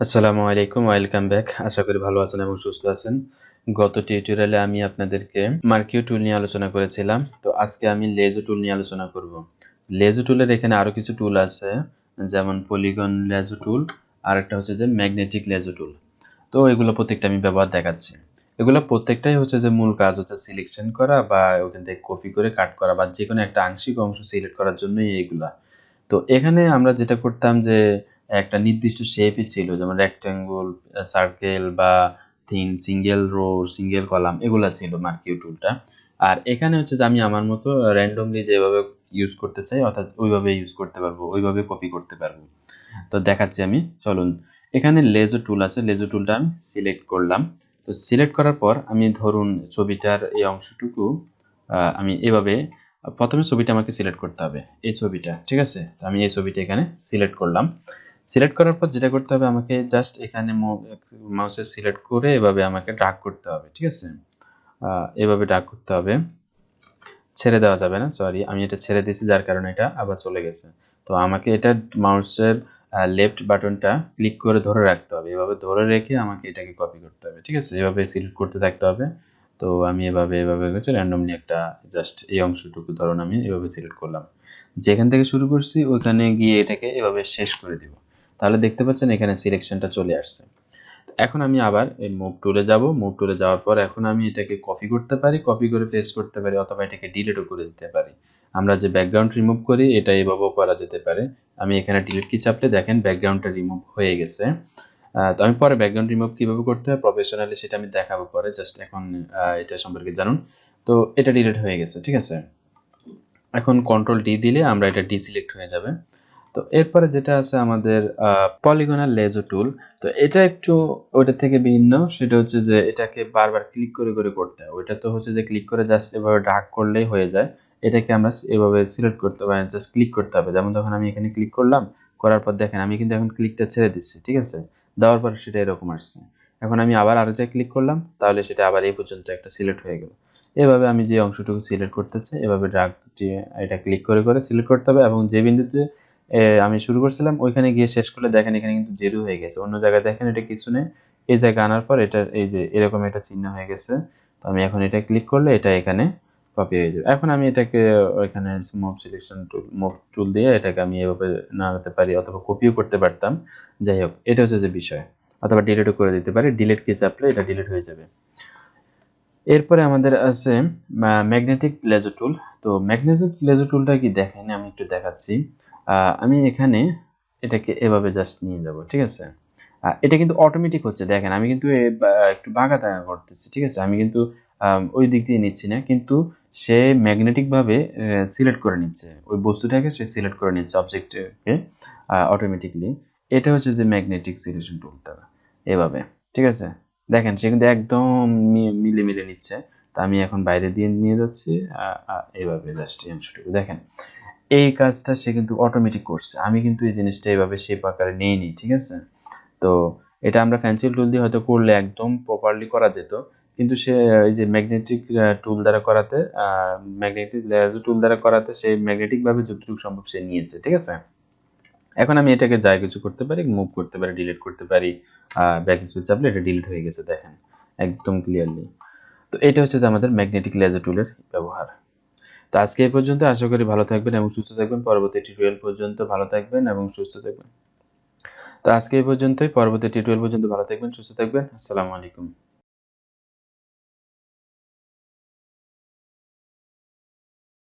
আসসালামু আলাইকুম, welcome back. আশা করি ভালো আছেন এবং সুস্থ আছেন। গত টিউটোরিয়ালে আমি আপনাদেরকে মার্কিও টুল নিয়ে আলোচনা করেছিলাম। তো আজকে আমি লেজো টুল নিয়ে আলোচনা করব। লেজো টুলের এখানে আরো কিছু টুল আছে, যেমন পলিগন লেজো টুল আর একটা হচ্ছে যে ম্যাগনেটিক লেজো টুল। তো এগুলো প্রত্যেকটা আমি ব্যবহার দেখাচ্ছি। এগুলো প্রত্যেকটাই হচ্ছে যে মূল কাজ হচ্ছে সিলেকশন করা বা ওখান থেকে কপি করে কাট করা বা যেকোনো একটা আংশিক অংশ সিলেক্ট করার জন্যই এইগুলা। তো এখানে আমরা যেটা করতাম যে একটা নির্দিষ্ট শেপই ছিল, যেমন রেক্ট্যাঙ্গল, সার্কেল বা thin, single rho, single column, এগুলা ছিল মার্কিও টুলটা। আর এখানে হচ্ছে যে আমি আমার মতো র্যান্ডমলি যেভাবে ইউজ করতে চাই অর্থাৎ ওইভাবে ইউজ করতে পারবো, ওইভাবে কপি করতে পারবো। তো দেখাচ্ছি আমি, চলুন। এখানে লেজো টুল আছে, লেজো টুলটা আমি সিলেক্ট করলাম। তো সিলেক্ট করার পর আমি ধরুন ছবিটার এই অংশটুকু আমি এভাবে প্রথমে ছবিটা আমাকে সিলেক্ট করতে হবে, এই ছবিটা, ঠিক আছে। তো আমি এই ছবিটা এখানে সিলেক্ট করলাম। সিলেক্ট করার পর যেটা করতে হবে, আমাকে জাস্ট এখানে মাউসে সিলেক্ট করে এভাবে আমাকে ড্র্যাগ করতে হবে, ঠিক আছে। এভাবে ড্র্যাগ করতে হবে, ছেড়ে দেওয়া যাবে না, সরি আমি এটা ছেড়ে দিয়েছি যার কারণে এটা আবার চলে গেছে। তো আমাকে এটা মাউসের লেফট বাটনটা ক্লিক করে ধরে রাখতে হবে, এভাবে ধরে রেখে আমাকে এটাকে কপি করতে হবে, ঠিক আছে। এভাবে সিলেক্ট করতে থাকতে হবে। তো আমি এভাবে করছি র্যান্ডমলি একটা, জাস্ট এই অংশটুকু ধরুন আমি এভাবে সিলেক্ট করলাম। যেখান থেকে শুরু করছি ওইখানে গিয়ে এটাকে এভাবে শেষ করে দিব। তাহলে দেখতে পাচ্ছেন এখানে সিলেকশনটা চলে আসছে। এখন আমি আবার এই মুভ টুলে যাব। মুভ টুলে যাওয়ার পর এখন আমি এটাকে কপি করতে পারি, কপি করে পেস্ট করতে পারি, অথবা এটাকে ডিলিটও করে দিতে পারি। আমরা যে ব্যাকগ্রাউন্ড রিমুভ করি এটা এভাবেও করা যেতে পারে। আমি এখানে ডিলিট কি চাপলে দেখেন ব্যাকগ্রাউন্ডটা রিমুভ হয়ে গেছে। তো আমি পরে ব্যাকগ্রাউন্ড রিমুভ কিভাবে করতে হয় প্রফেশনালি সেটা আমি দেখাবো পরে, জাস্ট এখন এটা সম্পর্কে জানুন। তো এটা ডিলিট হয়ে গেছে, ঠিক আছে। এখন কন্ট্রোল ডি দিলে আমরা এটা ডিসিলেক্ট হয়ে যাবে। তো এরপরে যেটা আছে আমাদের পলিগনাল লেজো টুল। তো এটা একটু ওইটা থেকে ভিন্ন, সেটা হচ্ছে যে এটাকে বারবার ক্লিক করে করে করতে হয়। ওইটা তো হচ্ছে যে ক্লিক করে জাস্ট এভাবে ড্র্যাগ করলেই হয়ে যায়। এটাকে আমরা এভাবে সিলেক্ট করতে হবে, জাস্ট ক্লিক করতে হবে। যেমন যখন আমি এখানে ক্লিক করলাম, করার পর দেখেন আমি কিন্তু এখন ক্লিকটা ছেড়ে দিচ্ছি, ঠিক আছে। দেওয়ার পর সেটা এরকম আসছে। এখন আমি আবার আরো জায়গায় ক্লিক করলাম, তাহলে সেটা আবার এই পর্যন্ত একটা সিলেক্ট হয়ে গেল। এভাবে আমি যে অংশটুকু সিলেক্ট করতে চাই এভাবে ড্র্যাগ দিয়ে এটা ক্লিক করে করে সিলেক্ট করতে হবে, এবং যে বিন্দুতে আমি শুরু করছিলাম ওইখানে গিয়ে শেষ করলে দেখেন এখানে কিন্তু জিরো হয়ে গেছে। অন্য জায়গায় দেখেন এটা কিছু নেই, এই জায়গায় আনার পর এটা এই যে এরকম একটা চিহ্ন হয়ে গেছে। তো আমি এখন এটা ক্লিক করলে এটা এখানে কপি হয়ে যাবে। এখন আমি এটাকে ওইখানে move selection tool, move tool দিয়ে এটাকে আমি এভাবে নাড়াতে পারি অথবা কপিও করতে পারতাম। যাই হোক, এটা হচ্ছে যে বিষয়, অথবা ডিলিটও করে দিতে পারি। ডিলিট কি চাপলে এটা ডিলিট হয়ে যাবে। এরপরে আমাদের আছে ম্যাগনেটিক লেজো টুল। তো ম্যাগনেটিক লেজো টুলটা কি দেখেন, আমি একটু দেখাচ্ছি। আমি এখানে এটাকে এভাবে জাস্ট নিয়ে যাব, ঠিক আছে। এটা কিন্তু অটোমেটিক হচ্ছে, দেখেন আমি কিন্তু একটু বাঁকা করতেছি, ঠিক আছে। আমি কিন্তু ওই দিক দিয়ে নিচ্ছি না, কিন্তু সে ম্যাগনেটিক ভাবে সিলেক্ট করে নিচ্ছে ওই বস্তুটাকে, সে সিলেক্ট করে নিচ্ছে অবজেক্টকে অটোমেটিকলি। এটা হচ্ছে যে ম্যাগনেটিক সিলেকশন টুলটা, এভাবে, ঠিক আছে। দেখেন সে কিন্তু একদম মিলে মিলে নিচ্ছে। তা আমি এখন বাইরে দিয়ে নিয়ে যাচ্ছি এইভাবে, জাস্ট এই অংশটুকু দেখেন। এই কাজটা সে কিন্তু অটোমেটিক করছে, আমি কিন্তু এই জিনিসটা এইভাবে শেপ আকারে নিইনি, ঠিক আছে। তো এটা আমরা পেন্সিল টুল দিয়ে হয়তো করলে একদম প্রপারলি করা যেত, কিন্তু সে এই যে ম্যাগনেটিক টুল দ্বারা করাতে, ম্যাগনেটিক লেজার টুল দ্বারা করাতে সে ম্যাগনেটিক ভাবে যতটুকু সম্ভব সে নিয়েছে, ঠিক আছে। এখন আমি এটাকে যা কিছু করতে পারি, মুভ করতে পারি, ডিলিট করতে পারি। ব্যাক স্পেস চাপলে এটা ডিলিট হয়ে গেছে, দেখেন একদম ক্লিয়ারলি। তো এটা হচ্ছে যে আমাদের ম্যাগনেটিক লেজার টুলের ব্যবহার। তো আজকে এই পর্যন্ত, আশা করি ভালো থাকবেন এবং সুস্থ থাকবেন। পরবর্তী টিউটোরিয়াল পর্যন্ত ভালো থাকবেন এবং সুস্থ থাকবেন। তো আজকে এই পর্যন্তই, পরবর্তী টিউটোরিয়াল পর্যন্ত ভালো থাকবেন, সুস্থ থাকবেন। আসসালামু আলাইকুম।